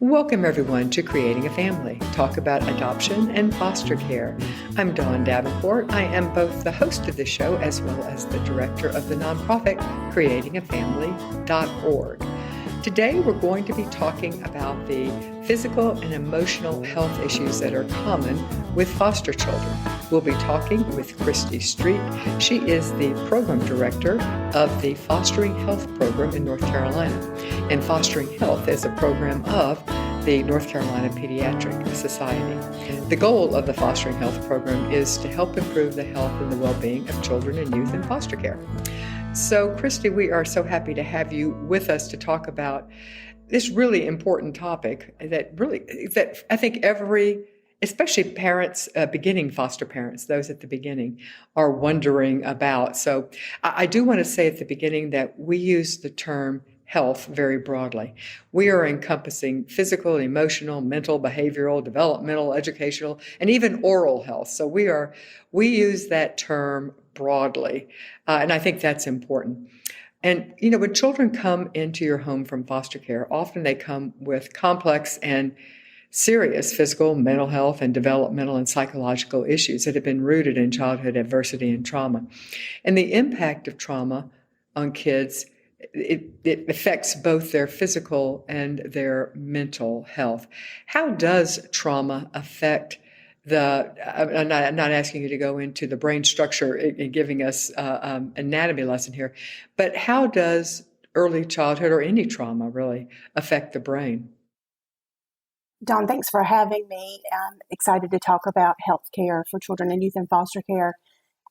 Welcome everyone to Creating a Family, talk about adoption and foster care. I'm Dawn Davenport. I am both the host of the show as well as the director of the nonprofit creatingafamily.org. Today we're going to be talking about the physical and emotional health issues that are common with foster children. We'll be talking with Christy Street. She is the program director of the Fostering Health program in North Carolina. And Fostering Health is a program of the North Carolina Pediatric Society. The goal of the Fostering Health program is to help improve the health and the well-being of children and youth in foster care. So, Christy, we are so happy to have you with us to talk about this really important topic that I think especially parents, beginning foster parents, those at the beginning, are wondering about. So I do want to say at the beginning that we use the term health very broadly. We are encompassing physical, emotional, mental, behavioral, developmental, educational, and even oral health. So we use that term broadly, and I think that's important. And, when children come into your home from foster care, often they come with complex and serious physical, mental health, and developmental and psychological issues that have been rooted in childhood adversity and trauma. And the impact of trauma on kids, it affects both their physical and their mental health. How does trauma affect I'm not asking you to go into the brain structure and giving us anatomy lesson here, but how does early childhood or any trauma really affect the brain? Dawn, thanks for having me. I'm excited to talk about healthcare for children and youth in foster care.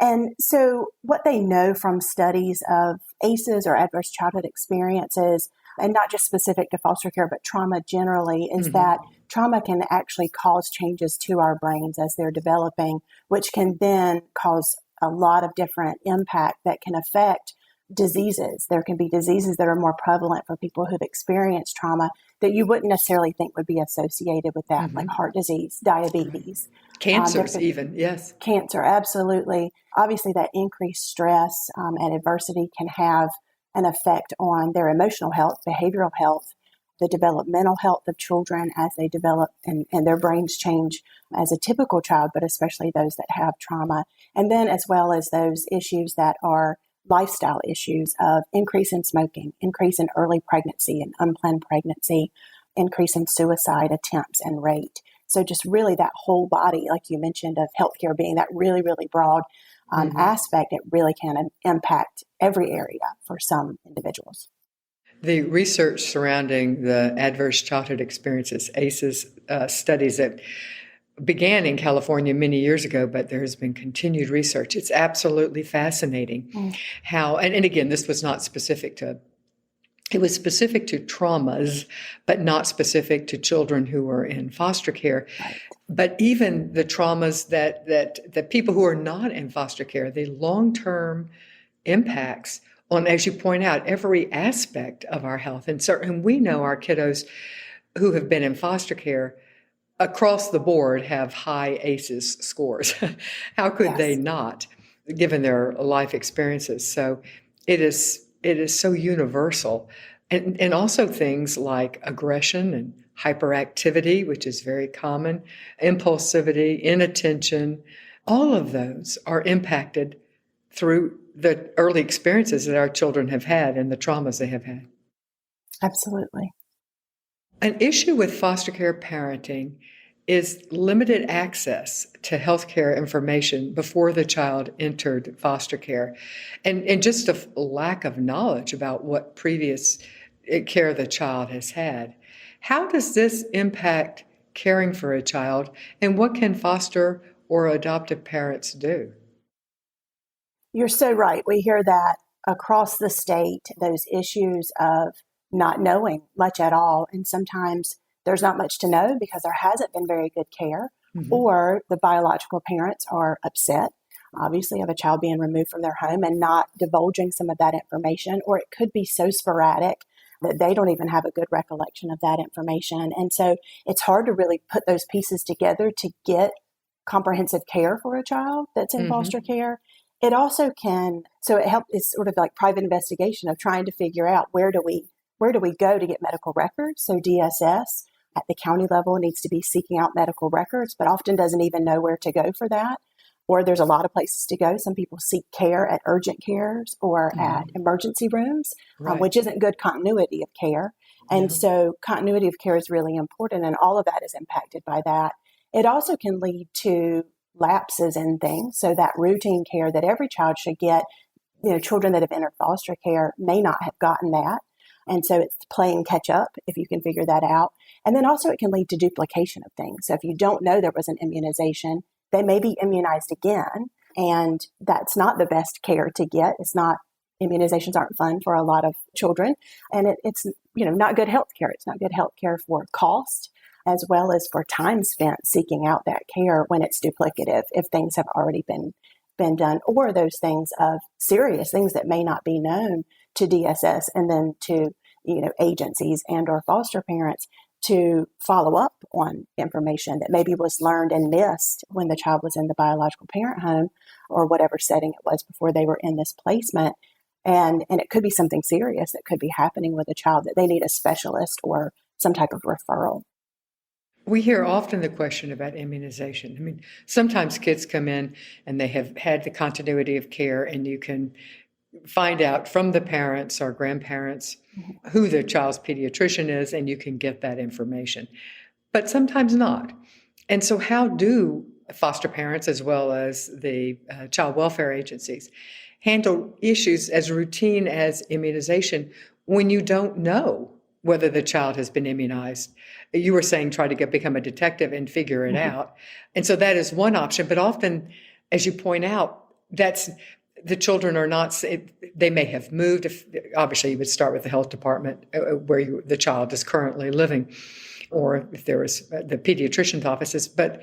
And so what they know from studies of ACEs or adverse childhood experiences, and not just specific to foster care, but trauma generally, is that trauma can actually cause changes to our brains as they're developing, which can then cause a lot of different impact that can affect diseases. There can be diseases that are more prevalent for people who've experienced trauma that you wouldn't necessarily think would be associated with that, like heart disease, diabetes. Cancers even, yes. Cancer, absolutely. Obviously, that increased stress and adversity can have an effect on their emotional health, behavioral health, the developmental health of children as they develop and their brains change as a typical child, but especially those that have trauma. And then as well as those issues that are lifestyle issues of increase in smoking, increase in early pregnancy and unplanned pregnancy, increase in suicide attempts and rate. So just really that whole body, like you mentioned, of healthcare being that really, really broad aspect, it really can impact every area for some individuals. The research surrounding the adverse childhood experiences, ACEs studies that began in California many years ago, but there has been continued research. It's absolutely fascinating how, and again, this was not specific to, it was specific to traumas, but not specific to children who were in foster care. Right. But even the traumas that people who are not in foster care, the long-term impacts on, as you point out, every aspect of our health. And we know our kiddos who have been in foster care across the board have high ACEs scores. How could they not, given their life experiences? So it is so universal. And also things like aggression and hyperactivity, which is very common, impulsivity, inattention, all of those are impacted through the early experiences that our children have had and the traumas they have had. Absolutely. An issue with foster care parenting is limited access to healthcare information before the child entered foster care, and just a lack of knowledge about what previous care the child has had. How does this impact caring for a child, and what can foster or adoptive parents do? You're so right. We hear that across the state, those issues of not knowing much at all. And sometimes there's not much to know because there hasn't been very good care, or the biological parents are upset, obviously, of a child being removed from their home and not divulging some of that information, or it could be so sporadic that they don't even have a good recollection of that information. And so it's hard to really put those pieces together to get comprehensive care for a child that's in foster care. It also can, so it's sort of like private investigation of trying to figure out where do we go to get medical records, so DSS, at the county level needs to be seeking out medical records, but often doesn't even know where to go for that. Or there's a lot of places to go. Some people seek care at urgent cares or at emergency rooms, Right. which isn't good continuity of care. And so continuity of care is really important, and all of that is impacted by that. It also can lead to lapses in things. So that routine care that every child should get, children that have entered foster care may not have gotten that. And so it's playing catch up if you can figure that out. And then also it can lead to duplication of things. So if you don't know there was an immunization, they may be immunized again. And that's not the best care to get. Immunizations aren't fun for a lot of children. And it's not good health care. It's not good health care for cost, as well as for time spent seeking out that care when it's duplicative, if things have already been done, or those things of serious things that may not be known to DSS and then to agencies and or foster parents to follow up on information that maybe was learned and missed when the child was in the biological parent home or whatever setting it was before they were in this placement. And it could be something serious that could be happening with a child that they need a specialist or some type of referral. We hear often the question about immunization. I mean, sometimes kids come in and they have had the continuity of care, and you can find out from the parents or grandparents who the child's pediatrician is, and you can get that information. But sometimes not. And so how do foster parents, as well as the child welfare agencies, handle issues as routine as immunization when you don't know whether the child has been immunized? You were saying try to become a detective and figure it out. And so that is one option. But often, as you point out, the children are not, they may have moved. Obviously, you would start with the health department where the child is currently living, or if there is the pediatrician's offices. But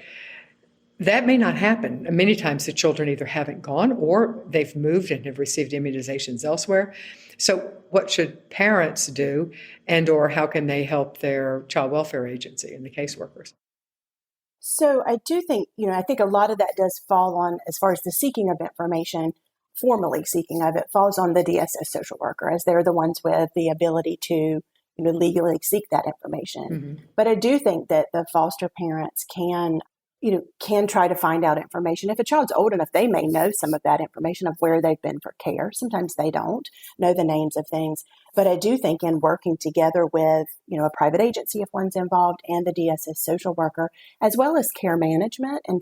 that may not happen. Many times the children either haven't gone or they've moved and have received immunizations elsewhere. So what should parents do, and or how can they help their child welfare agency and the caseworkers? So I do think, I think a lot of that does fall on, as far as the seeking of information, formally seeking of it, falls on the DSS social worker, as they're the ones with the ability to legally seek that information. But I do think that the foster parents can try to find out information. If a child's old enough, they may know some of that information of where they've been for care. Sometimes they don't know the names of things. But I do think in working together with, a private agency if one's involved and the DSS social worker, as well as care management. And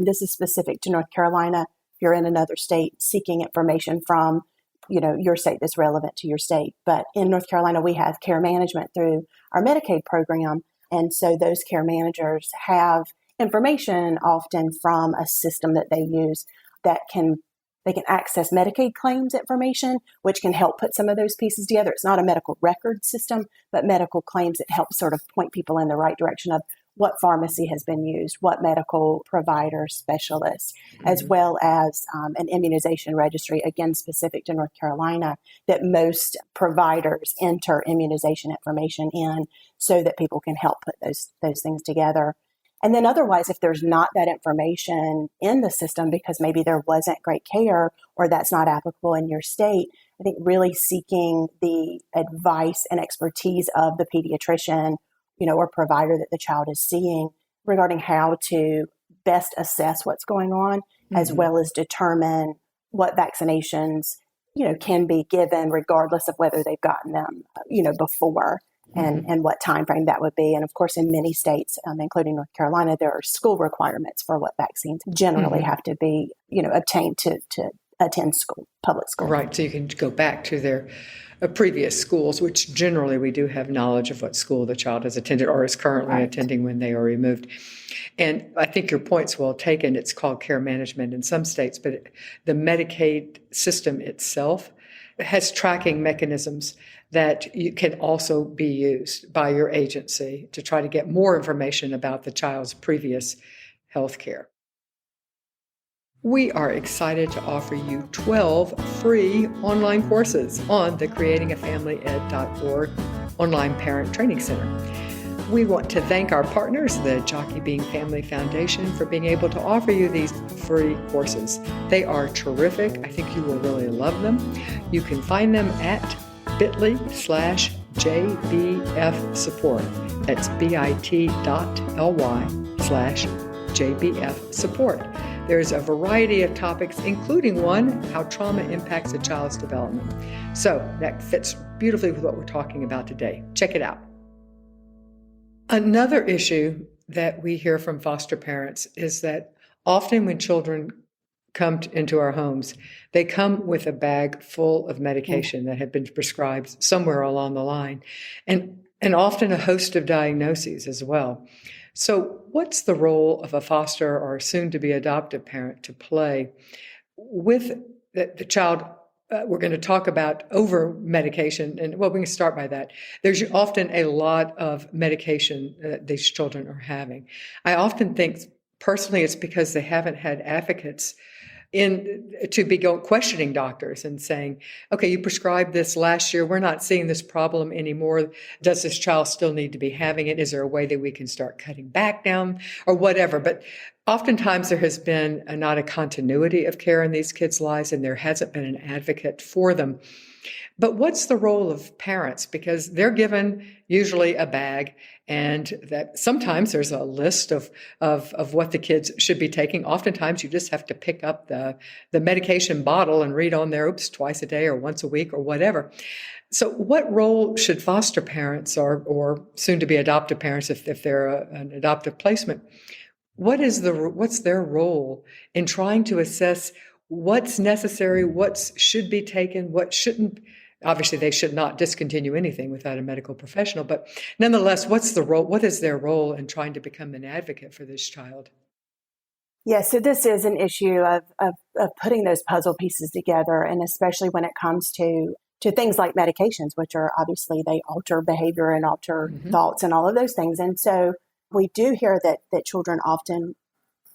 this is specific to North Carolina. If you're in another state, seeking information from, your state that's relevant to your state. But in North Carolina, we have care management through our Medicaid program. And so those care managers have information often from a system that they use that they can access Medicaid claims information, which can help put some of those pieces together. It's not a medical record system, but medical claims that help sort of point people in the right direction of what pharmacy has been used, what medical provider specialists, as well as an immunization registry, again, specific to North Carolina, that most providers enter immunization information in so that people can help put those things together. And then otherwise, if there's not that information in the system because maybe there wasn't great care or that's not applicable in your state, I think really seeking the advice and expertise of the pediatrician, or provider that the child is seeing regarding how to best assess what's going on, as well as determine what vaccinations, can be given regardless of whether they've gotten them, before. And what time frame that would be. And of course, in many states, including North Carolina, there are school requirements for what vaccines generally have to be, obtained to attend school, public school. Right. So you can go back to their previous schools, which generally we do have knowledge of what school the child has attended or is currently attending when they are removed. And I think your point's well taken. It's called care management in some states, but the Medicaid system itself has tracking mechanisms that can also be used by your agency to try to get more information about the child's previous health care. We are excited to offer you 12 free online courses on the creatingafamilyed.org online parent training center. We want to thank our partners, the Jockey Being Family Foundation, for being able to offer you these free courses. They are terrific. I think you will really love them. You can find them at bit.ly/BFF JBF Support. That's bit.ly/JBF Support. There's a variety of topics, including one, how trauma impacts a child's development. So that fits beautifully with what we're talking about today. Check it out. Another issue that we hear from foster parents is that often when children come into our homes, they come with a bag full of medication that had been prescribed somewhere along the line, and often a host of diagnoses as well. So what's the role of a foster or soon-to-be adoptive parent to play with the child? We're going to talk about over-medication, and well, we can start by that. There's often a lot of medication that these children are having. I often think, personally, it's because they haven't had advocates to be questioning doctors and saying, okay, you prescribed this last year. We're not seeing this problem anymore. Does this child still need to be having it? Is there a way that we can start cutting back down or whatever? But oftentimes there has been not a continuity of care in these kids' lives, and there hasn't been an advocate for them. But what's the role of parents? Because they're given usually a bag, and that sometimes there's a list of what the kids should be taking. Oftentimes you just have to pick up the medication bottle and read on there, twice a day or once a week or whatever. So what role should foster parents or soon-to-be adoptive parents, if they're an adoptive placement, what's their role in trying to assess what's necessary, what should be taken, what shouldn't? Obviously, they should not discontinue anything without a medical professional, but nonetheless, what's the role? What is their role in trying to become an advocate for this child? Yeah, so this is an issue of putting those puzzle pieces together, and especially when it comes to things like medications, which are obviously they alter behavior and alter thoughts and all of those things. And so we do hear that children often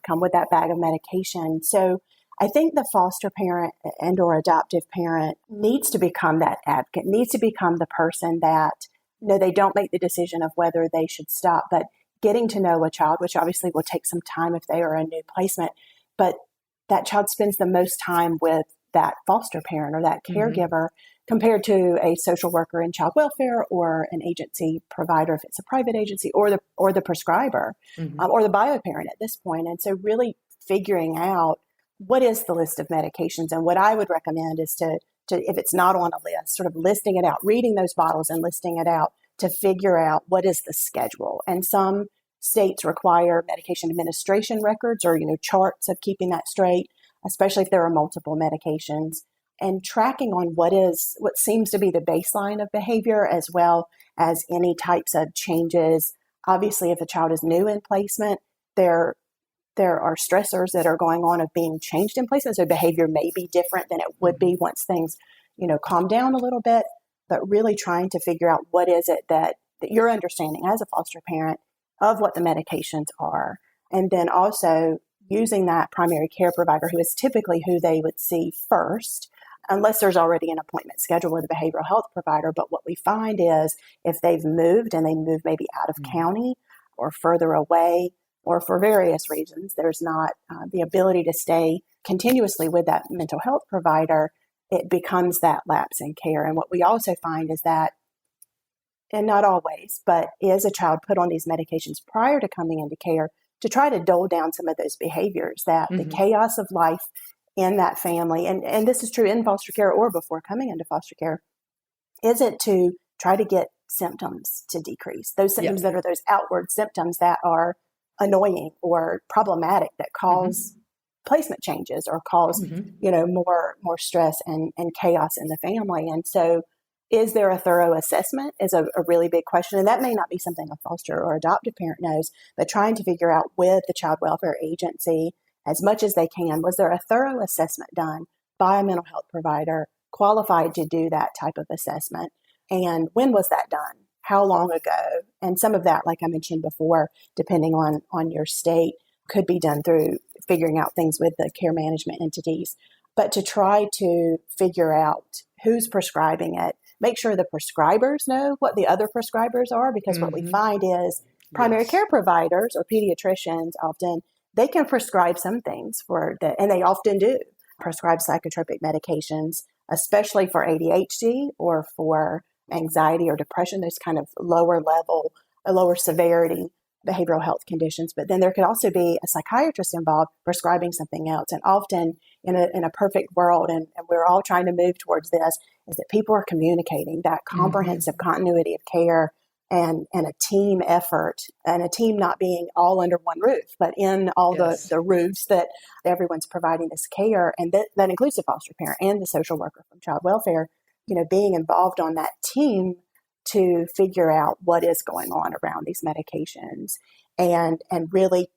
come with that bag of medication. So I think the foster parent and or adoptive parent needs to become that advocate, needs to become the person that, they don't make the decision of whether they should stop, but getting to know a child, which obviously will take some time if they are a new placement, but that child spends the most time with that foster parent or that caregiver compared to a social worker in child welfare or an agency provider, if it's a private agency, or the prescriber or the bio parent at this point. And so really figuring out what is the list of medications, and what I would recommend is to if it's not on a list, sort of listing it out, reading those bottles and listing it out to figure out what is the schedule. And some states require medication administration records or, charts of keeping that straight, especially if there are multiple medications, and tracking on what seems to be the baseline of behavior, as well as any types of changes. Obviously, if a child is new in placement, there are stressors that are going on of being changed in placement. So behavior may be different than it would be once things, calm down a little bit, but really trying to figure out what is it that you're understanding as a foster parent of what the medications are. And then also using that primary care provider, who is typically who they would see first, unless there's already an appointment scheduled with a behavioral health provider. But what we find is if they've moved and they move maybe out of county or further away, or for various reasons, there's not the ability to stay continuously with that mental health provider, it becomes that lapse in care. And what we also find is that, and not always, but is a child put on these medications prior to coming into care to try to dole down some of those behaviors, that the chaos of life in that family, and this is true in foster care or before coming into foster care, is it to try to get symptoms to decrease, those symptoms that are those outward symptoms that are annoying or problematic, that cause placement changes or cause more stress and chaos in the family. And so is there a thorough assessment is a really big question, and that may not be something a foster or adoptive parent knows, but trying to figure out with the child welfare agency as much as they can, was there a thorough assessment done by a mental health provider qualified to do that type of assessment, and when was that done? How long ago? And some of that, like I mentioned before, depending on your state, could be done through figuring out things with the care management entities. But to try to figure out who's prescribing it, make sure the prescribers know what the other prescribers are, because what we find is primary care providers or pediatricians often, they can prescribe some things and they often do prescribe psychotropic medications, especially for ADHD or for anxiety or depression, those kind of lower level, lower severity behavioral health conditions. But then there could also be a psychiatrist involved prescribing something else. And often in a perfect world, and we're all trying to move towards this, is that people are communicating that comprehensive continuity of care and a team effort, and a team not being all under one roof, but in all the roofs that everyone's providing this care. And that includes the foster parent and the social worker from child welfare, being involved on that team to figure out what is going on around these medications and really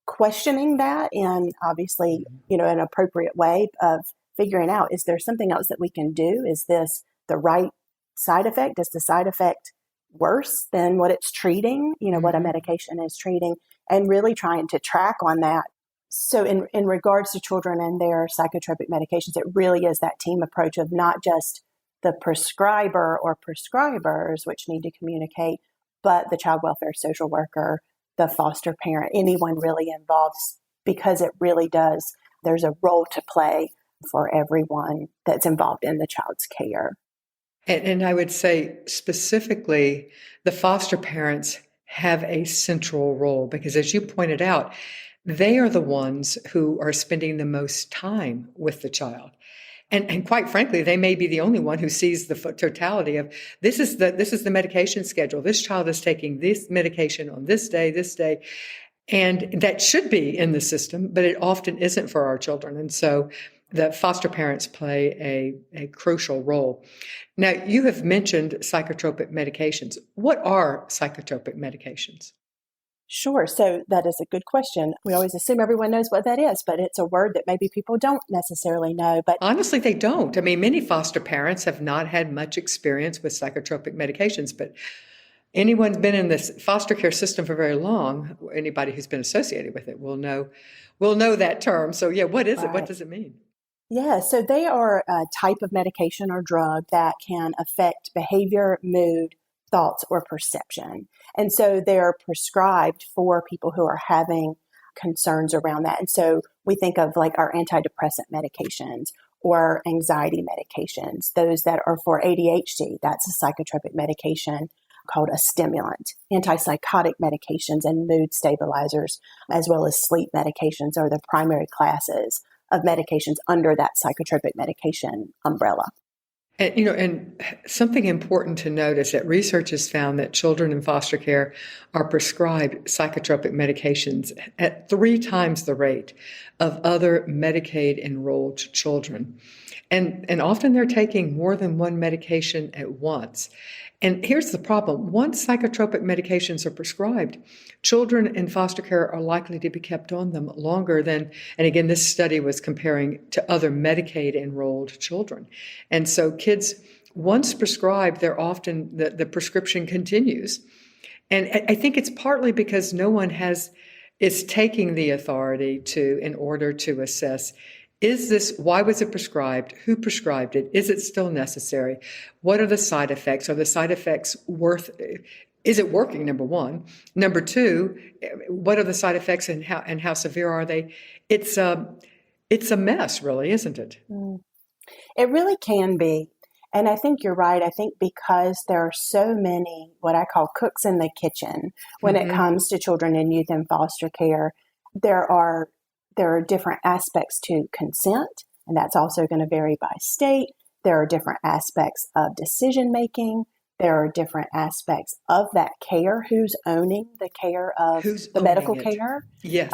questioning that in obviously, an appropriate way of figuring out, is there something else that we can do? Is this the right side effect? Is the side effect worse than what it's treating, what a medication is treating, and really trying to track on that. So in regards to children and their psychotropic medications, it really is that team approach of not just the prescriber or prescribers, which need to communicate, but the child welfare social worker, the foster parent, anyone really involved, because it really does, there's a role to play for everyone that's involved in the child's care. And I would say specifically, the foster parents have a central role because, as you pointed out, they are the ones who are spending the most time with the child. And quite frankly, they may be the only one who sees the totality of this is the medication schedule. This child is taking this medication on this day. And that should be in the system, but it often isn't for our children. And so the foster parents play a crucial role. Now, you have mentioned psychotropic medications. What are psychotropic medications? Sure. So that is a good question. We always assume everyone knows what that is, but it's a word that maybe people don't necessarily know. But honestly, they don't. I mean, many foster parents have not had much experience with psychotropic medications, but anyone's been in this foster care system for very long, anybody who's been associated with it will know that term. So yeah, what is it? What does it mean? Yeah, so they are a type of medication or drug that can affect behavior, mood, thoughts, or perception. And so they're prescribed for people who are having concerns around that. And so we think of like our antidepressant medications or anxiety medications, those that are for ADHD, that's a psychotropic medication called a stimulant. Antipsychotic medications and mood stabilizers, as well as sleep medications, are the primary classes of medications under that psychotropic medication umbrella. And something important to note is that research has found that children in foster care are prescribed psychotropic medications at 3 times the rate of other Medicaid-enrolled children. And often they're taking more than one medication at once. And here's the problem. Once psychotropic medications are prescribed, children in foster care are likely to be kept on them longer than, and again, this study was comparing to other Medicaid-enrolled children. And so kids, once prescribed, they're often, the prescription continues. And I think it's partly because no one is taking the authority in order to assess, why was it prescribed? Who prescribed it? Is it still necessary? What are the side effects? Are the side effects is it working, number one? Number two, what are the side effects and how severe are they? It's a mess, really, isn't it? It really can be. And I think you're right. I think because there are so many, what I call cooks in the kitchen, when it comes to children and youth in foster care, there are different aspects to consent, and that's also going to vary by state. There are different aspects of decision making. There are different aspects of that care. Who's owning the care of the medical care? Yes.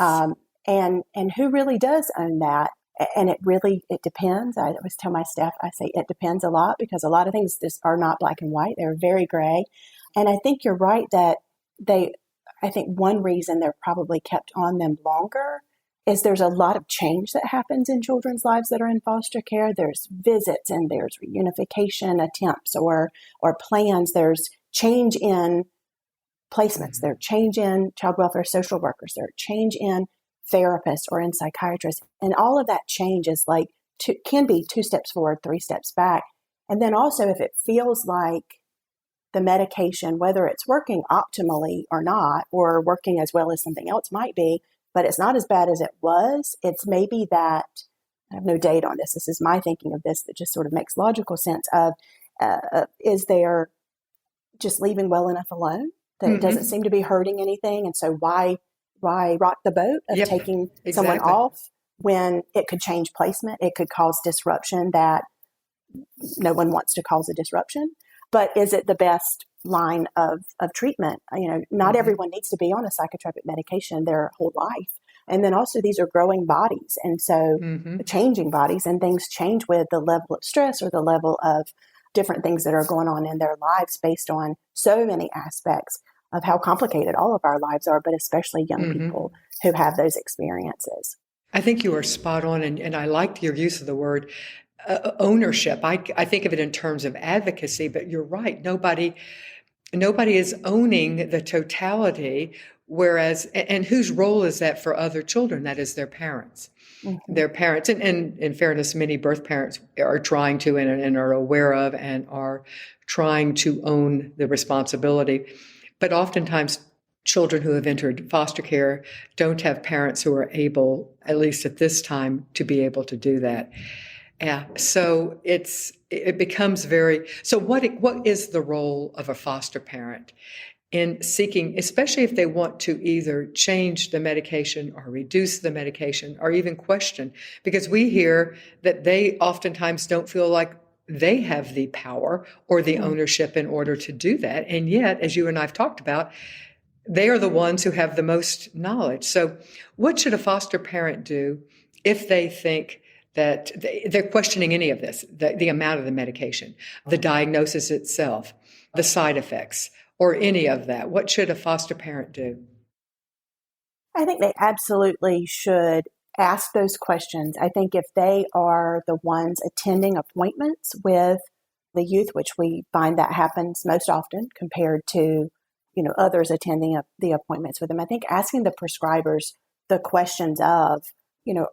And who really does own that? And it depends. I always tell my staff, I say it depends a lot, because a lot of things just are not black and white. They're very gray. And I think you're right that I think one reason they're probably kept on them longer is there's a lot of change that happens in children's lives that are in foster care. There's visits and there's reunification attempts or plans. There's change in placements. There's change in child welfare social workers. There's change in therapists or in psychiatrists. And all of that change is can be 2 steps forward, 3 steps back. And then also if it feels like the medication, whether it's working optimally or not, or working as well as something else might be, but it's not as bad as it was. It's maybe that, I have no data on this. This is my thinking of this that just sort of makes logical sense of, Is there just leaving well enough alone that it doesn't seem to be hurting anything? And so why rock the boat of taking someone off when it could change placement? It could cause disruption that no one wants to cause a disruption. But is it the best line of treatment? Not everyone needs to be on a psychotropic medication their whole life. And then also these are growing bodies. And so changing bodies, and things change with the level of stress or the level of different things that are going on in their lives based on so many aspects of how complicated all of our lives are, but especially young people who have those experiences. I think you are spot on, and I liked your use of the word ownership. I think of it in terms of advocacy, but you're right. Nobody is owning the totality, whereas, and whose role is that for other children? That is their parents. Their parents, and in fairness, many birth parents are trying to and are aware of and are trying to own the responsibility. But oftentimes, children who have entered foster care don't have parents who are able, at least at this time, to be able to do that. Yeah. So it becomes so what is the role of a foster parent in seeking, especially if they want to either change the medication or reduce the medication or even question? Because we hear that they oftentimes don't feel like they have the power or the ownership in order to do that. And yet, as you and I've talked about, they are the ones who have the most knowledge. So what should a foster parent do if they think that they're questioning any of this, the amount of the medication, the diagnosis itself, the side effects, or any of that? What should a foster parent do? I think they absolutely should ask those questions. I think if they are the ones attending appointments with the youth, which we find that happens most often compared to, others attending the appointments with them, I think asking the prescribers the questions of,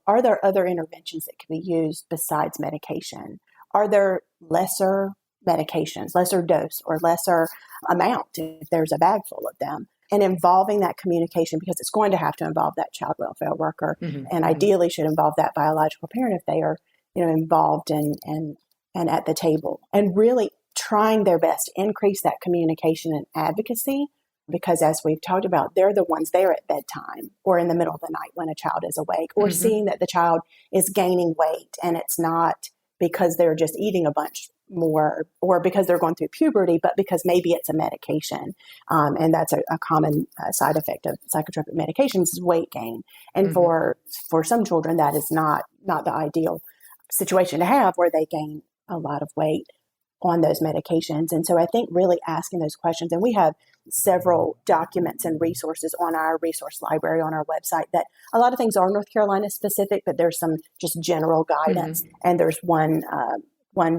are there other interventions that can be used besides medication? Are there lesser medications, lesser dose or lesser amount if there's a bag full of them? And involving that communication, because it's going to have to involve that child welfare worker, and ideally should involve that biological parent if they are, involved and at the table, and really trying their best to increase that communication and advocacy. Because as we've talked about, they're the ones there at bedtime or in the middle of the night when a child is awake, or seeing that the child is gaining weight and it's not because they're just eating a bunch more or because they're going through puberty, but because maybe it's a medication. And that's a common side effect of psychotropic medications is weight gain. And for some children, that is not the ideal situation to have, where they gain a lot of weight on those medications. And so I think really asking those questions, and we have several documents and resources on our resource library on our website that a lot of things are North Carolina specific, but there's some just general guidance. And there's one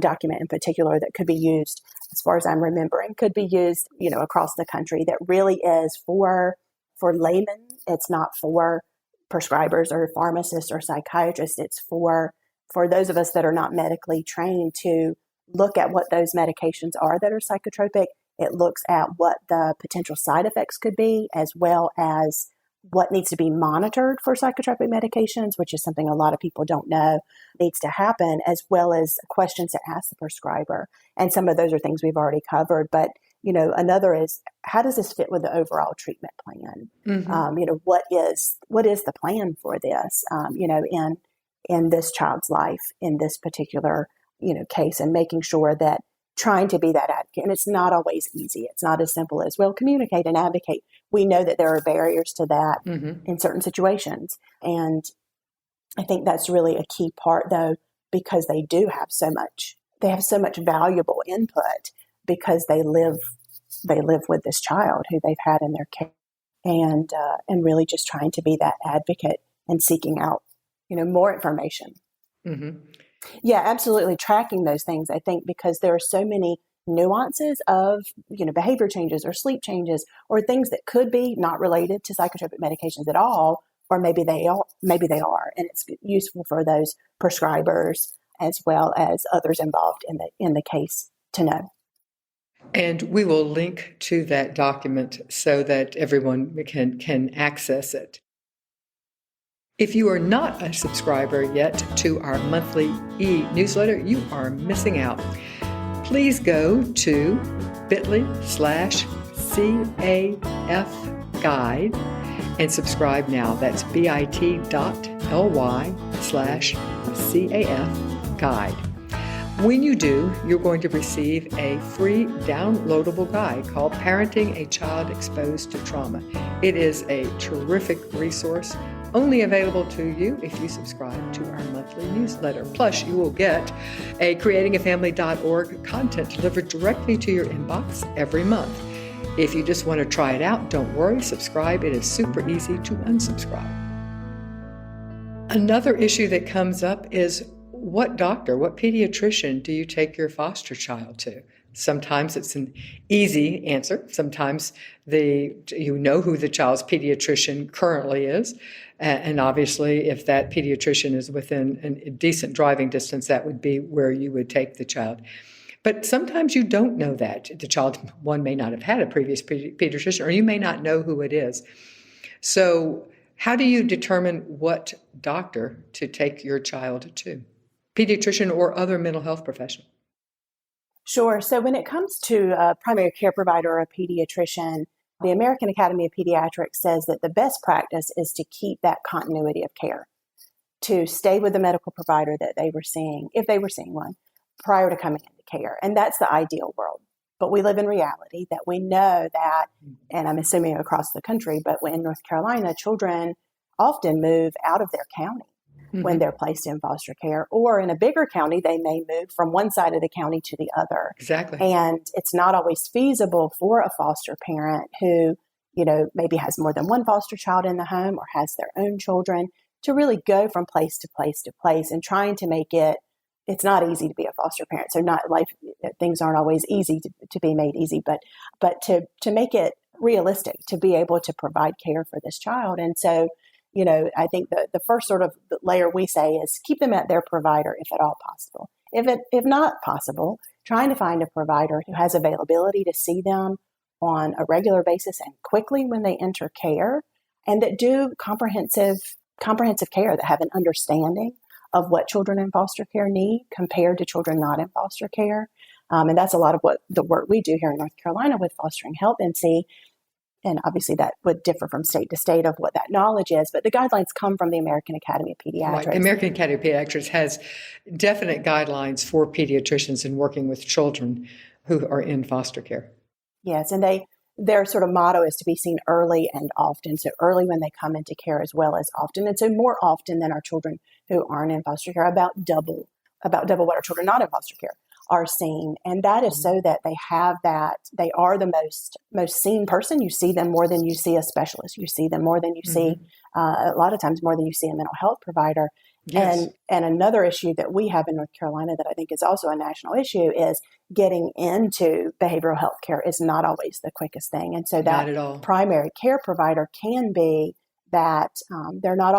document in particular that could be used, as far as I'm remembering, could be used, across the country, that really is for laymen. It's not for prescribers or pharmacists or psychiatrists. It's for those of us that are not medically trained to look at what those medications are that are psychotropic. It looks at what the potential side effects could be, as well as what needs to be monitored for psychotropic medications, which is something a lot of people don't know needs to happen, as well as questions to ask the prescriber. And some of those are things we've already covered. But, another is, how does this fit with the overall treatment plan? What is the plan for this, in this child's life, in this particular, case, and making sure that trying to be that advocate. And it's not always easy. It's not as simple as, communicate and advocate. We know that there are barriers to that in certain situations. And I think that's really a key part, though, because they have so much valuable input, because they live with this child who they've had in their care, and really just trying to be that advocate and seeking out, more information. Yeah, absolutely. Tracking those things, I think, because there are so many nuances of, behavior changes or sleep changes or things that could be not related to psychotropic medications at all, or maybe they are. And it's useful for those prescribers as well as others involved in the case to know. And we will link to that document so that everyone can access it. If you are not a subscriber yet to our monthly e-newsletter, you are missing out. please go to bit.ly/CAF guide and subscribe now. That's bit.ly/CAF guide. When you do, you're going to receive a free downloadable guide called Parenting a Child Exposed to Trauma. It is a terrific resource, only available to you if you subscribe to our monthly newsletter. Plus, you will get a creatingafamily.org content delivered directly to your inbox every month. If you just want to try it out, don't worry, subscribe. It is super easy to unsubscribe. Another issue that comes up is what pediatrician do you take your foster child to? Sometimes it's an easy answer. Sometimes you know who the child's pediatrician currently is. And obviously, if that pediatrician is within a decent driving distance, that would be where you would take the child. But sometimes you don't know that. The child, one, may not have had a previous pediatrician, or you may not know who it is. So how do you determine what doctor to take your child to? Pediatrician or other mental health professional? Sure. So when it comes to a primary care provider or a pediatrician, the American Academy of Pediatrics says that the best practice is to keep that continuity of care, to stay with the medical provider that they were seeing, if they were seeing one, prior to coming into care. And that's the ideal world. But we live in reality that we know that, and I'm assuming across the country, but in North Carolina, children often move out of their county when they're placed in foster care, or in a bigger county, they may move from one side of the county to the other. Exactly. And it's not always feasible for a foster parent who, maybe has more than one foster child in the home or has their own children to really go from place to place to place and trying to make it's not easy to be a foster parent. So things aren't always easy to be made easy, but to make it realistic, to be able to provide care for this child. And so, I think the first sort of layer we say is keep them at their provider if at all possible. If not possible, trying to find a provider who has availability to see them on a regular basis and quickly when they enter care, and that do comprehensive care, that have an understanding of what children in foster care need compared to children not in foster care. And that's a lot of what the work we do here in North Carolina with fostering help and see. And obviously that would differ from state to state of what that knowledge is, but the guidelines come from the American Academy of Pediatrics. Right. The American Academy of Pediatrics has definite guidelines for pediatricians in working with children who are in foster care. Yes, and their sort of motto is to be seen early and often. So early when they come into care as well as often. And so more often than our children who aren't in foster care, about double what our children not in foster care are seen. And that is so that they are the most seen person. You see them more than you see a specialist. You see them more than you see, a lot of times more than you see a mental health provider. Yes. And another issue that we have in North Carolina that I think is also a national issue is getting into behavioral health care is not always the quickest thing. And so that primary care provider can be that they're not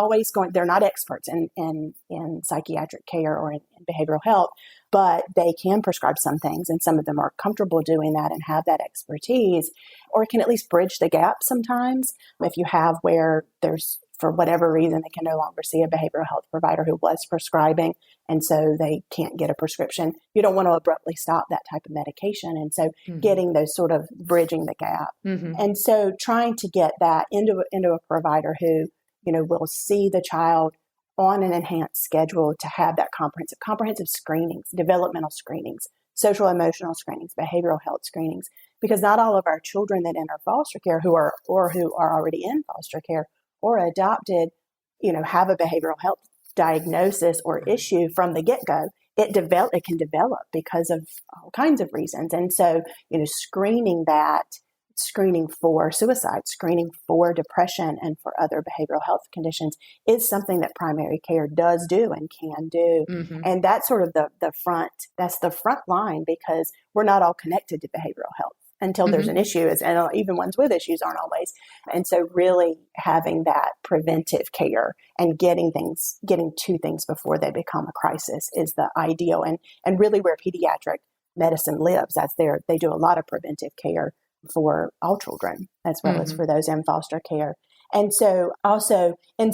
experts in psychiatric care or in behavioral health, but they can prescribe some things, and some of them are comfortable doing that and have that expertise, or can at least bridge the gap sometimes. If you have where there's, for whatever reason, they can no longer see a behavioral health provider who was prescribing, and so they can't get a prescription. You don't want to abruptly stop that type of medication. And so getting those sort of bridging the gap. And so trying to get that into a provider who, will see the child on an enhanced schedule to have that comprehensive screenings, developmental screenings, social emotional screenings, behavioral health screenings, because not all of our children that enter foster care who are already in foster care or adopted, have a behavioral health diagnosis or issue from the get-go. It can develop because of all kinds of reasons. And so, screening for suicide, screening for depression and for other behavioral health conditions is something that primary care does do and can do. And that's sort of the front line, because we're not all connected to behavioral health until there's an issue, and even ones with issues aren't always. And so really having that preventive care and getting to things before they become a crisis is the ideal, and really where pediatric medicine lives. They do a lot of preventive care for all children as well as for those in foster care. And so also in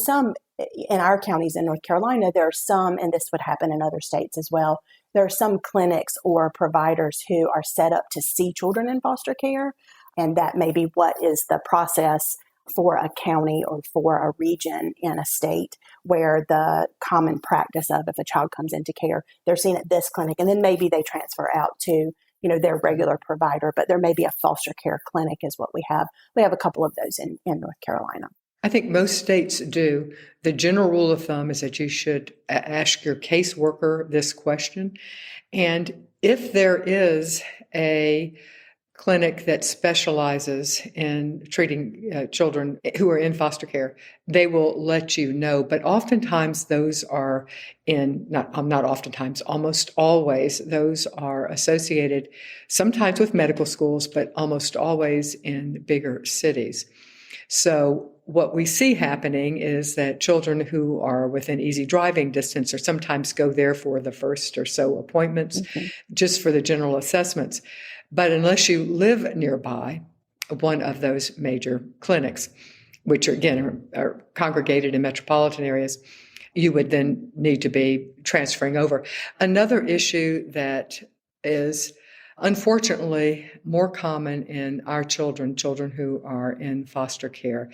our counties in North Carolina, there are some, and this would happen in other states as well, there are some clinics or providers who are set up to see children in foster care, and that may be what is the process for a county or for a region in a state, where the common practice of if a child comes into care, they're seen at this clinic, and then maybe they transfer out to their regular provider, but there may be a foster care clinic is what we have. We have a couple of those in North Carolina. I think most states do. The general rule of thumb is that you should ask your caseworker this question. And if there is a clinic that specializes in treating children who are in foster care, they will let you know. But oftentimes those are not oftentimes, almost always, those are associated sometimes with medical schools, but almost always in bigger cities. So what we see happening is that children who are within easy driving distance or sometimes go there for the first or so appointments, just for the general assessments. But unless you live nearby one of those major clinics, which are congregated in metropolitan areas, you would then need to be transferring over. Another issue that is unfortunately more common in our children who are in foster care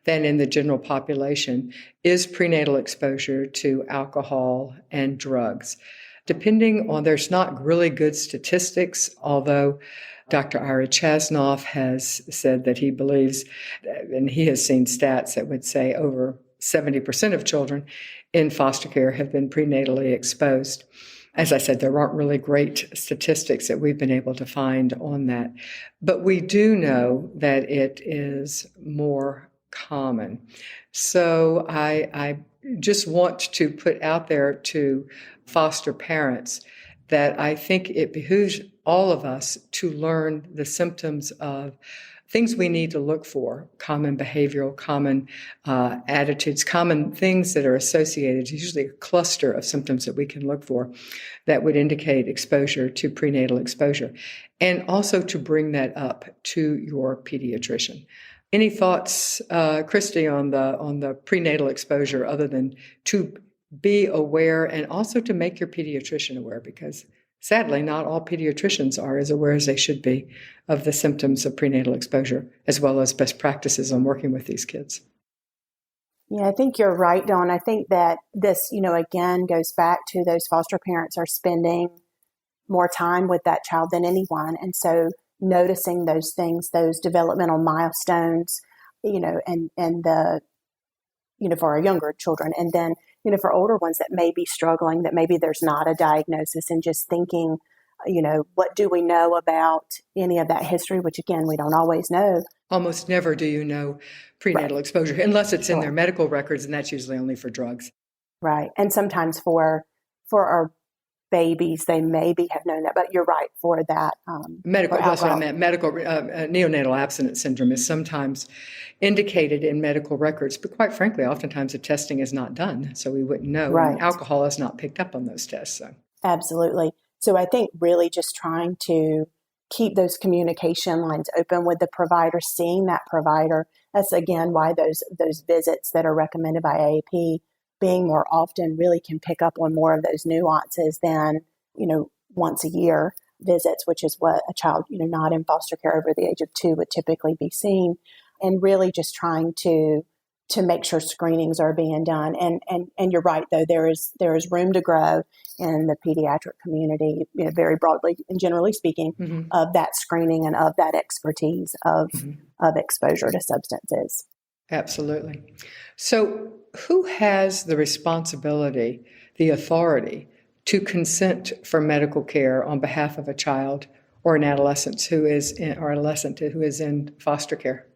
than in the general population, is prenatal exposure to alcohol and drugs. There's not really good statistics, although Dr. Ira Chasnoff has said that he believes, and he has seen stats that would say over 70% of children in foster care have been prenatally exposed. As I said, there aren't really great statistics that we've been able to find on that. But we do know that it is more common. So I just want to put out there to foster parents that I think it behooves all of us to learn the symptoms of things we need to look for, common behavioral, common attitudes, common things that are associated, usually a cluster of symptoms that we can look for that would indicate exposure to prenatal exposure, and also to bring that up to your pediatrician. Any thoughts, Christy, on the prenatal exposure, other than to be aware and also to make your pediatrician aware? Because sadly, not all pediatricians are as aware as they should be of the symptoms of prenatal exposure, as well as best practices on working with these kids. Yeah, I think you're right, Dawn. I think that this, again, goes back to those foster parents are spending more time with that child than anyone. And so noticing those things, those developmental milestones, and the, for our younger children, and then, for older ones that may be struggling, that maybe there's not a diagnosis, and just thinking, what do we know about any of that history, which again, we don't always know. Almost never do you know prenatal exposure, unless it's in their medical records, and that's usually only for drugs. Right. And sometimes for our babies, they maybe have known that, but you're right for that. Medical, that's what I meant. Medical neonatal abstinence syndrome is sometimes indicated in medical records, but quite frankly, oftentimes the testing is not done, so we wouldn't know. Right. And alcohol is not picked up on those tests. So. Absolutely. So I think really just trying to keep those communication lines open with the provider, seeing that provider. That's again why those visits that are recommended by AAP being more often really can pick up on more of those nuances than, once a year visits, which is what a child, not in foster care over the age of 2 would typically be seen. And really just trying to make sure screenings are being done. And you're right, though, there is room to grow in the pediatric community, very broadly and generally speaking, of that screening and of that expertise of exposure to substances. Absolutely. So who has the responsibility, the authority to consent for medical care on behalf of a child or an adolescent who is in foster care?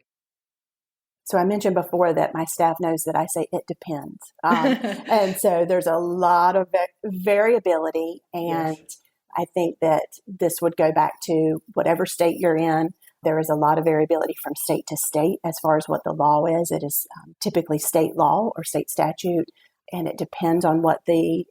So I mentioned before that my staff knows that I say it depends. And so there's a lot of variability. And yes. I think that this would go back to whatever state you're in. There is a lot of variability from state to state as far as what the law is. It is typically state law or state statute, and it depends on what the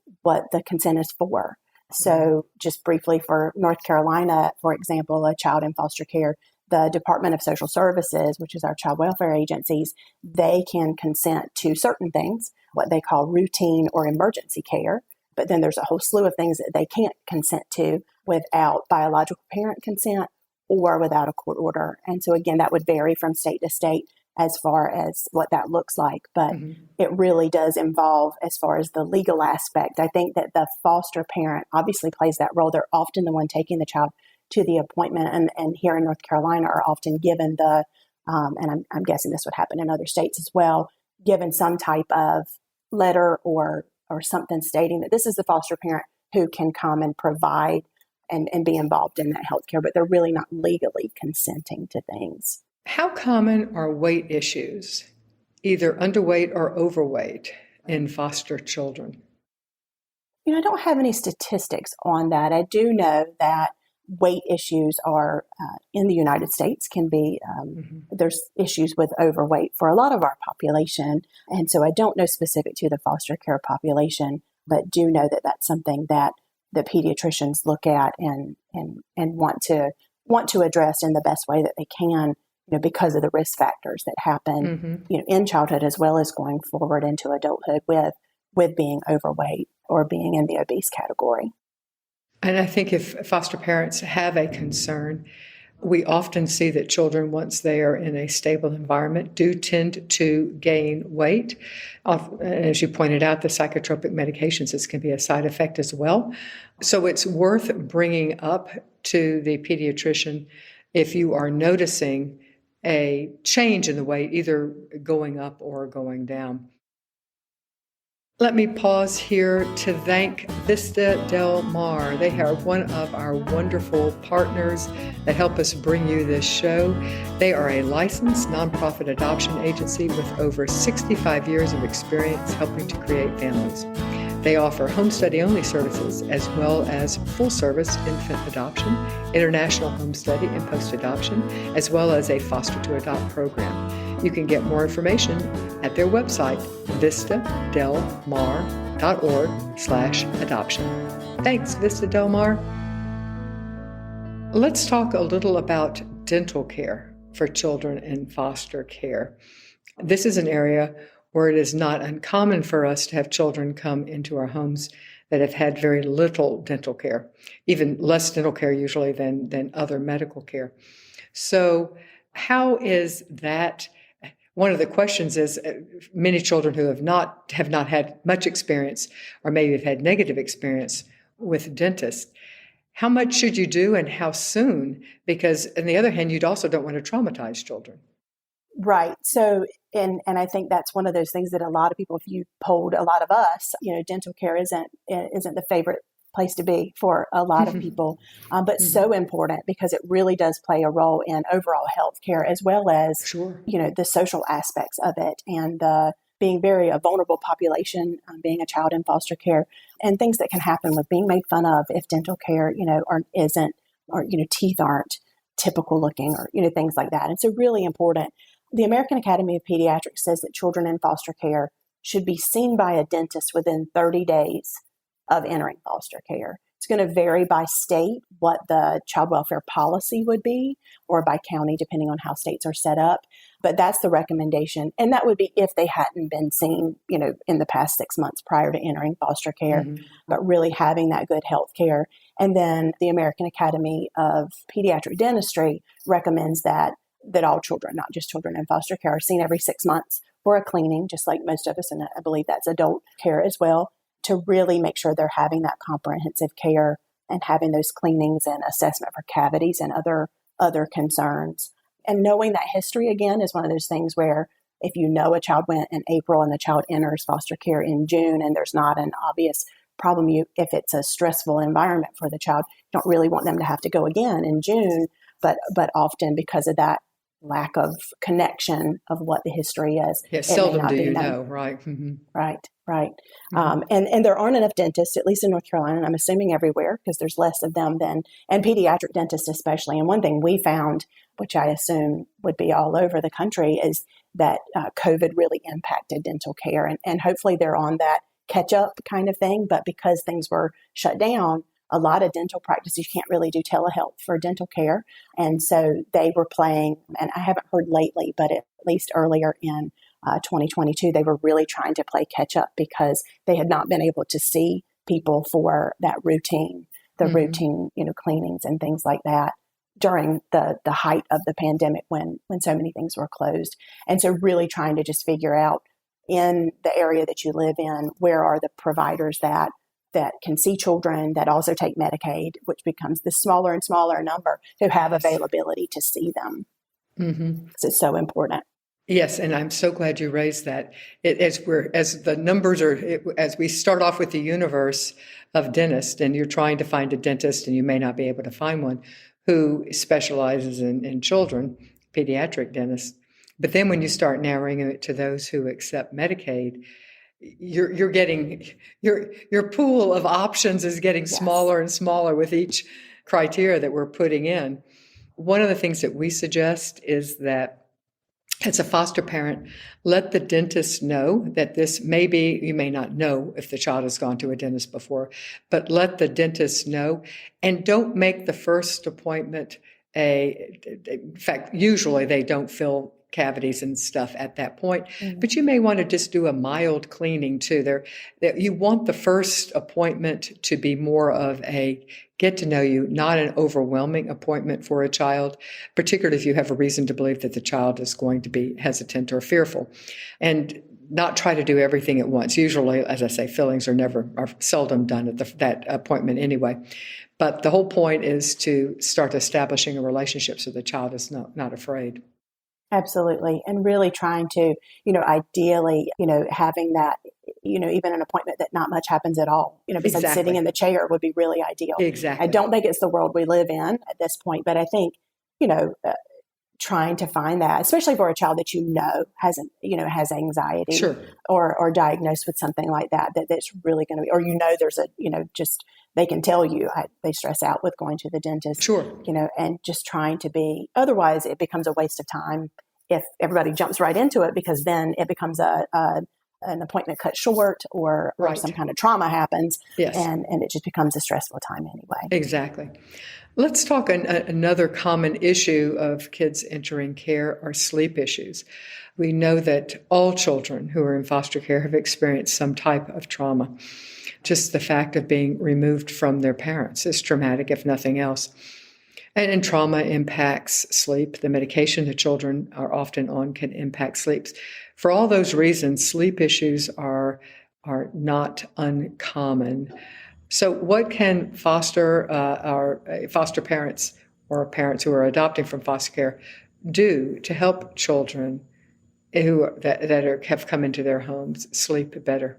consent is for. So just briefly for North Carolina, for example, a child in foster care, the Department of Social Services, which is our child welfare agencies, they can consent to certain things, what they call routine or emergency care. But then there's a whole slew of things that they can't consent to without biological parent consent or without a court order. And so again, that would vary from state to state as far as what that looks like. But it really does involve, as far as the legal aspect, I think that the foster parent obviously plays that role. They're often the one taking the child to the appointment, and here in North Carolina are often given the, and I'm guessing this would happen in other states as well, given some type of letter or something stating that this is the foster parent who can come and provide and be involved in that healthcare, but they're really not legally consenting to things. How common are weight issues, either underweight or overweight, in foster children? I don't have any statistics on that. I do know that weight issues are in the United States can be, there's issues with overweight for a lot of our population. And so I don't know specific to the foster care population, but do know that that's something that the pediatricians look at and want to address in the best way that they can, because of the risk factors that happen, in childhood as well as going forward into adulthood with being overweight or being in the obese category. And I think if foster parents have a concern, we often see that children, once they are in a stable environment, do tend to gain weight. As you pointed out, the psychotropic medications, this can be a side effect as well. So it's worth bringing up to the pediatrician if you are noticing a change in the weight, either going up or going down. Let me pause here to thank Vista Del Mar. They are one of our wonderful partners that help us bring you this show. They are a licensed nonprofit adoption agency with over 65 years of experience helping to create families. They offer home study only services as well as full service infant adoption, international home study and post adoption, as well as a foster to adopt program. You can get more information at their website, vistadelmar.org/adoption. Thanks, Vista Del Mar. Let's talk a little about dental care for children in foster care. This is an area where it is not uncommon for us to have children come into our homes that have had very little dental care, even less dental care usually than other medical care. So how is that? One of the questions is many children who have not had much experience or maybe have had negative experience with dentists. How much should you do and how soon? Because on the other hand, you also don't want to traumatize children. Right. So, and I think that's one of those things that a lot of people, if you polled a lot of us, dental care isn't the favorite place to be for a lot of people, but so important because it really does play a role in overall health care as well as, the social aspects of it and being a vulnerable population, being a child in foster care and things that can happen with being made fun of if dental care, teeth aren't typical looking or, things like that. And so really important. The American Academy of Pediatrics says that children in foster care should be seen by a dentist within 30 days of entering foster care. It's going to vary by state what the child welfare policy would be, or by county, depending on how states are set up. But that's the recommendation. And that would be if they hadn't been seen, in the past 6 months prior to entering foster care, but really having that good health care. And then the American Academy of Pediatric Dentistry recommends that all children, not just children in foster care, are seen every 6 months for a cleaning, just like most of us, and I believe that's adult care as well, to really make sure they're having that comprehensive care and having those cleanings and assessment for cavities and other concerns. And knowing that history, again, is one of those things where if you know a child went in April and the child enters foster care in June and there's not an obvious problem, if it's a stressful environment for the child, you don't really want them to have to go again in June, but often because of that lack of connection of what the history is. Yeah, seldom do you know, right? Right. And there aren't enough dentists, at least in North Carolina, and I'm assuming everywhere because there's less of them and pediatric dentists especially. And one thing we found, which I assume would be all over the country, is that COVID really impacted dental care. And hopefully they're on that catch up kind of thing. But because things were shut down, a lot of dental practices, you can't really do telehealth for dental care. And so they were playing, and I haven't heard lately, but at least earlier in 2022, they were really trying to play catch up because they had not been able to see people for that routine, the routine, cleanings and things like that during the height of the pandemic when so many things were closed. And so really trying to just figure out in the area that you live in, where are the providers that can see children that also take Medicaid, which becomes the smaller and smaller number who have availability to see them. So it's so important. Yes, and I'm so glad you raised that. As the numbers are, as we start off with the universe of dentists, and you're trying to find a dentist, and you may not be able to find one who specializes in children, pediatric dentists. But then when you start narrowing it to those who accept Medicaid, you're getting your pool of options is getting smaller and smaller with each criteria that we're putting in. One of the things that we suggest is that as a foster parent, let the dentist know that this may be, you may not know if the child has gone to a dentist before, but let the dentist know, and don't make the first appointment in fact, usually they don't fill cavities and stuff at that point, but you may want to just do a mild cleaning too. You want the first appointment to be more of a get to know you, not an overwhelming appointment for a child, particularly if you have a reason to believe that the child is going to be hesitant or fearful, and not try to do everything at once. Usually, as I say, fillings are seldom done at that appointment anyway. But the whole point is to start establishing a relationship so the child is not afraid. Absolutely. And really trying to, ideally, having that, even an appointment that not much happens at all, because sitting in the chair would be really ideal. Exactly. I don't think it's the world we live in at this point, but I think, trying to find that, especially for a child that has anxiety or diagnosed with something like that's really going to be, or there's just they can tell you they stress out with going to the dentist, and just trying to be, otherwise it becomes a waste of time if everybody jumps right into it, because then it becomes an appointment cut short or some kind of trauma happens, and it just becomes a stressful time anyway. Exactly. Let's talk another common issue of kids entering care are sleep issues. We know that all children who are in foster care have experienced some type of trauma. Just the fact of being removed from their parents is traumatic, if nothing else. And trauma impacts sleep. The medication the children are often on can impact sleeps. For all those reasons, sleep issues are not uncommon. So what can foster parents or parents who are adopting from foster care do to help children that have come into their homes sleep better?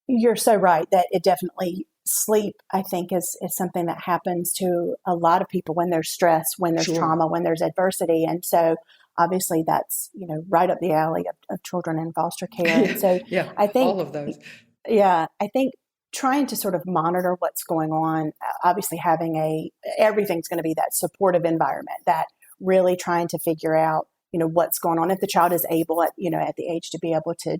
You're so right that it definitely, sleep, I think, is something that happens to a lot of people when there's stress, when there's trauma, when there's adversity. And so obviously that's, right up the alley of children in foster care. And so I think all of those. Yeah, I think trying to sort of monitor what's going on, obviously having everything's going to be that supportive environment, that really trying to figure out, what's going on. If the child is able at the age to be able to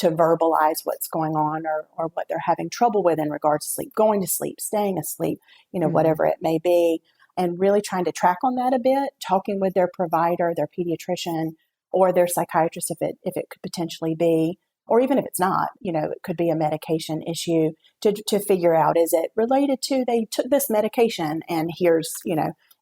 verbalize what's going on or what they're having trouble with in regards to sleep, going to sleep, staying asleep, whatever it may be, and really trying to track on that a bit, talking with their provider, their pediatrician, or their psychiatrist if it could potentially be, or even if it's not, it could be a medication issue to figure out, is it related to they took this medication and here's,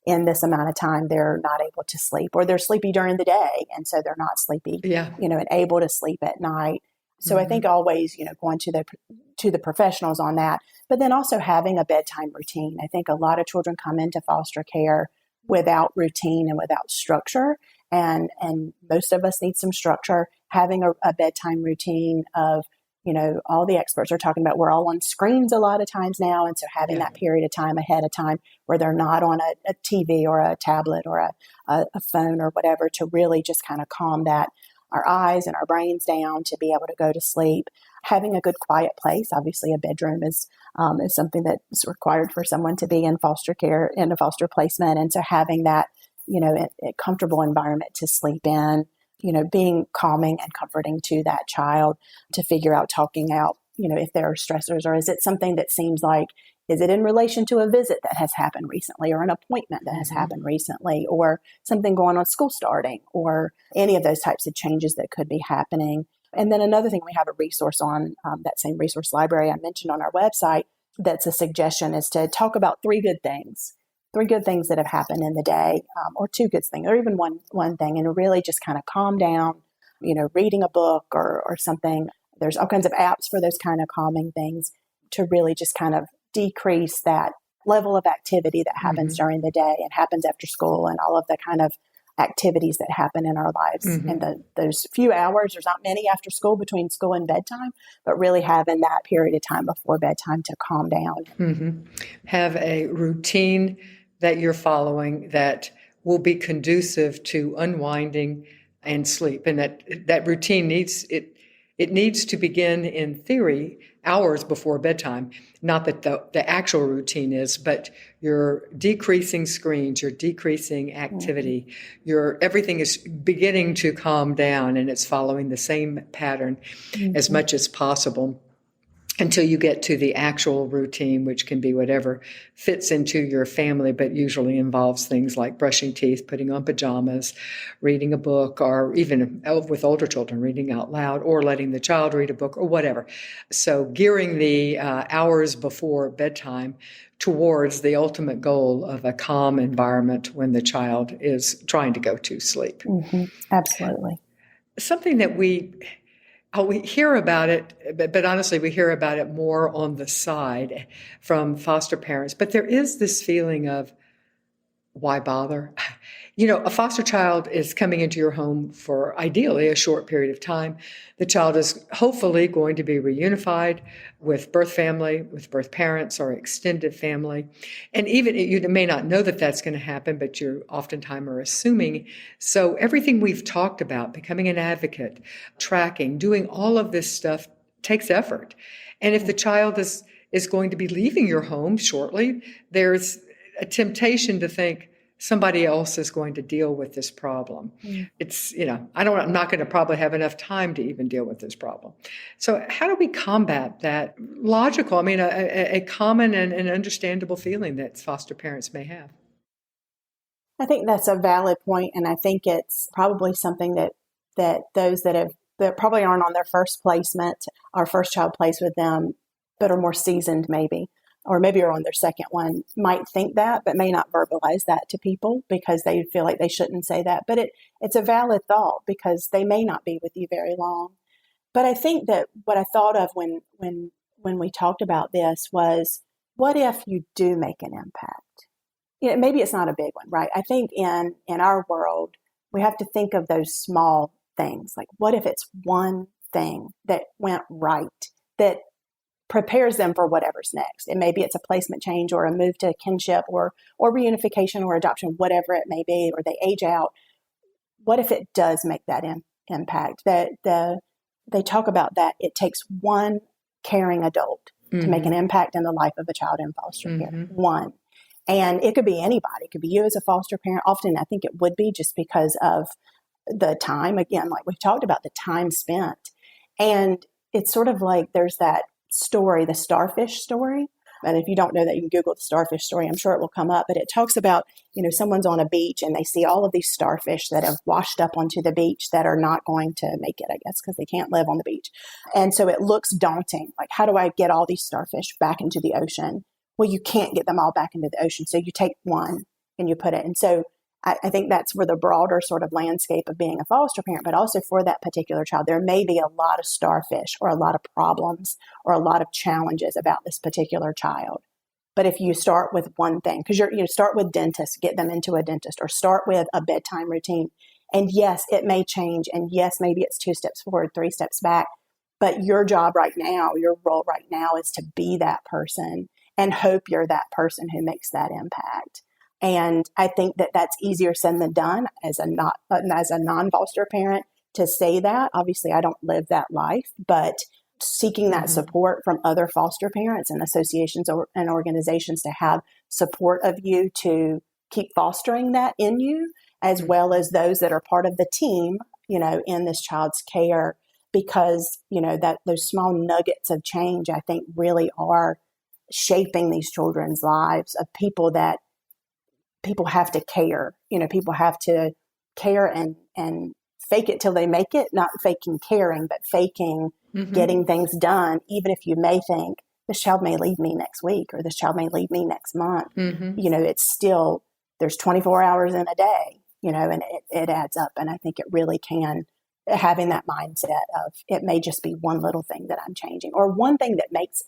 in this amount of time, they're not able to sleep, or they're sleepy during the day. And so they're not sleepy, and able to sleep at night. So I think always, going to the professionals on that, but then also having a bedtime routine. I think a lot of children come into foster care without routine and without structure. And most of us need some structure. Having a bedtime routine of, all the experts are talking about, we're all on screens a lot of times now. And so having that period of time ahead of time where they're not on a TV or a tablet or a phone or whatever, to really just kind of calm our eyes and our brains down to be able to go to sleep. Having a good quiet place. Obviously a bedroom is something that's required for someone to be in foster care, in a foster placement. And so having that, a comfortable environment to sleep in, being calming and comforting to that child, to figure out, talking out, if there are stressors, or is it something that seems like, is it in relation to a visit that has happened recently, or an appointment that has happened recently, or something going on, school starting, or any of those types of changes that could be happening. And then another thing, we have a resource on that same resource library I mentioned on our website. That's a suggestion, is to talk about three good things that have happened in the day, or two good things, or even one thing, and really just kind of calm down, reading a book or something. There's all kinds of apps for those kind of calming things to really just kind of decrease that level of activity that happens during the day and happens after school, and all of the kind of activities that happen in our lives. And those few hours, there's not many after school, between school and bedtime, but really having that period of time before bedtime to calm down. Have a routine that you're following that will be conducive to unwinding and sleep. And that routine needs to begin, in theory, hours before bedtime. Not that the actual routine is, but you're decreasing screens, you're decreasing activity, everything is beginning to calm down, and it's following the same pattern as much as possible, until you get to the actual routine, which can be whatever fits into your family, but usually involves things like brushing teeth, putting on pajamas, reading a book, or even with older children, reading out loud, or letting the child read a book, or whatever. So gearing the hours before bedtime towards the ultimate goal of a calm environment when the child is trying to go to sleep. Absolutely. Something that we hear about it, but honestly, we hear about it more on the side from foster parents. But there is this feeling of, why bother? A foster child is coming into your home for ideally a short period of time. The child is hopefully going to be reunified with birth family, with birth parents, or extended family. And even you may not know that that's going to happen, but you oftentimes are assuming. So everything we've talked about, becoming an advocate, tracking, doing all of this stuff takes effort. And if the child is going to be leaving your home shortly, there's a temptation to think somebody else is going to deal with this problem. It's, I'm not going to probably have enough time to even deal with this problem. So how do we combat that logical, a common and understandable feeling that foster parents may have? I think that's a valid point, and I think it's probably something that those that probably aren't on their first placement, or first child placed with them, but are more seasoned maybe, or maybe are on their second one, might think that, but may not verbalize that to people because they feel like they shouldn't say that. But it's a valid thought, because they may not be with you very long. But I think that what I thought of when we talked about this was, what if you do make an impact? Maybe it's not a big one, right? I think in our world, we have to think of those small things. Like, what if it's one thing that went right, that prepares them for whatever's next? And maybe it's a placement change, or a move to kinship, or reunification, or adoption, whatever it may be, or they age out. What if it does make that impact? They talk about that it takes one caring adult to make an impact in the life of a child in foster care. One. And it could be anybody. It could be you as a foster parent. Often I think it would be, just because of the time, again, like we've talked about, the time spent. And it's sort of like there's that story, the starfish story. And if you don't know that, you can Google the starfish story. I'm sure it will come up. But it talks about, someone's on a beach and they see all of these starfish that have washed up onto the beach that are not going to make it, I guess, because they can't live on the beach. And so it looks daunting. Like, how do I get all these starfish back into the ocean? Well, you can't get them all back into the ocean. So you take one and you put it. And so I think that's for the broader sort of landscape of being a foster parent, but also for that particular child. There may be a lot of starfish, or a lot of problems, or a lot of challenges about this particular child. But if you start with one thing, because you start with dentists, get them into a dentist, or start with a bedtime routine. And yes, it may change. And yes, maybe it's 2 steps forward, 3 steps back. But your job right now, your role right now, is to be that person and hope you're that person who makes that impact. And I think that that's easier said than done as a non-foster parent to say that. Obviously, I don't live that life, but seeking that support from other foster parents and associations and organizations to have support of you to keep fostering that in you, as well as those that are part of the team, in this child's care, because, that those small nuggets of change, I think, really are shaping these children's lives, of people that people have to care. People have to care and fake it till they make it, not faking caring, but faking getting things done, even if you may think this child may leave me next week or this child may leave me next month. It's still, there's 24 hours in a day, and it adds up. And I think it really can, having that mindset of it may just be one little thing that I'm changing or one thing that makes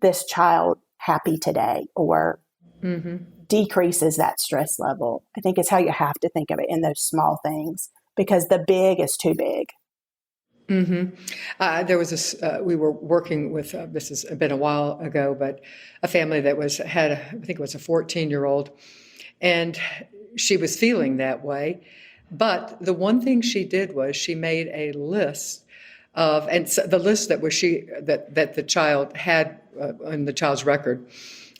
this child happy today or decreases that stress level. I think it's how you have to think of it in those small things, because the big is too big. There was this, we were working with, this has been a while ago, but a family that I think it was a 14-year-old, and she was feeling that way. But the one thing she did was she made a list of, and so the list that the child had in the child's record,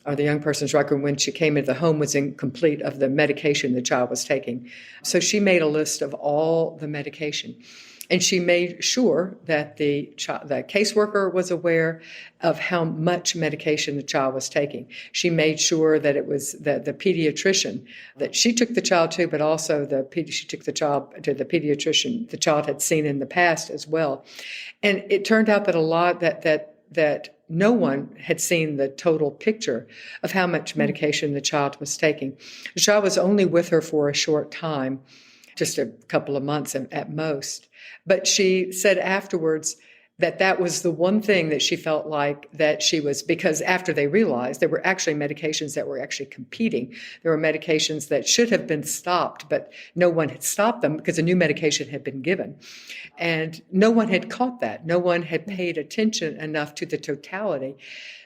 or the young person's record when she came into the home, was incomplete of the medication the child was taking. So she made a list of all the medication. And she made sure that the caseworker was aware of how much medication the child was taking. She made sure that it was the pediatrician that she took the child to, but also she took the child to the pediatrician the child had seen in the past as well. And it turned out that that no one had seen the total picture of how much medication the child was taking. The child was only with her for a short time, just a couple of months at most. But she said afterwards that was the one thing that she felt like that she was, because after they realized there were actually medications that were actually competing. There were medications that should have been stopped, but no one had stopped them because a new medication had been given. And no one had caught that. No one had paid attention enough to the totality.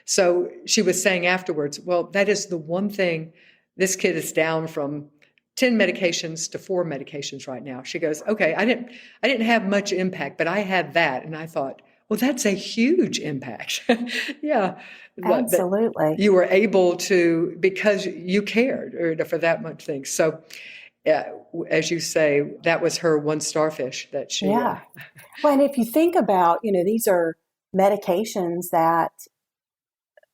So she was saying afterwards, well, that is the one thing. This kid is down from 10 medications to 4 medications right now. She goes, okay, I didn't have much impact, but I had that. And I thought, well, that's a huge impact. Yeah. Absolutely. You were able to, because you cared for that much thing. So as you say, that was her one starfish that she... Yeah. Well, and if you think about, these are medications that,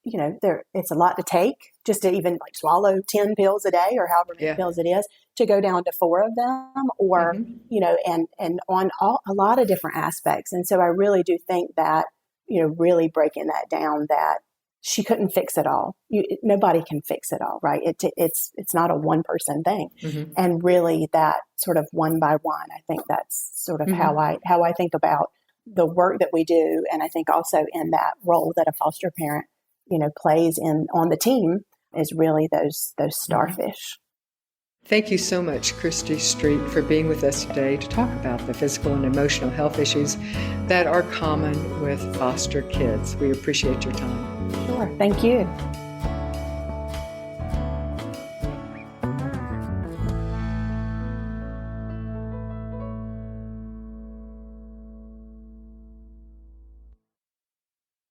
it's a lot to take just to even swallow 10 pills a day or however many pills it is, to go down to 4 of them or, and on a lot of different aspects. And so I really do think that, really breaking that down, that she couldn't fix it all. Nobody can fix it all, right? It's not a one person thing. And really that sort of one by one, I think that's sort of how I think about the work that we do. And I think also in that role that a foster parent plays on the team is really those starfish. Thank you so much, Christy Street, for being with us today to talk about the physical and emotional health issues that are common with foster kids. We appreciate your time. Sure. Thank you.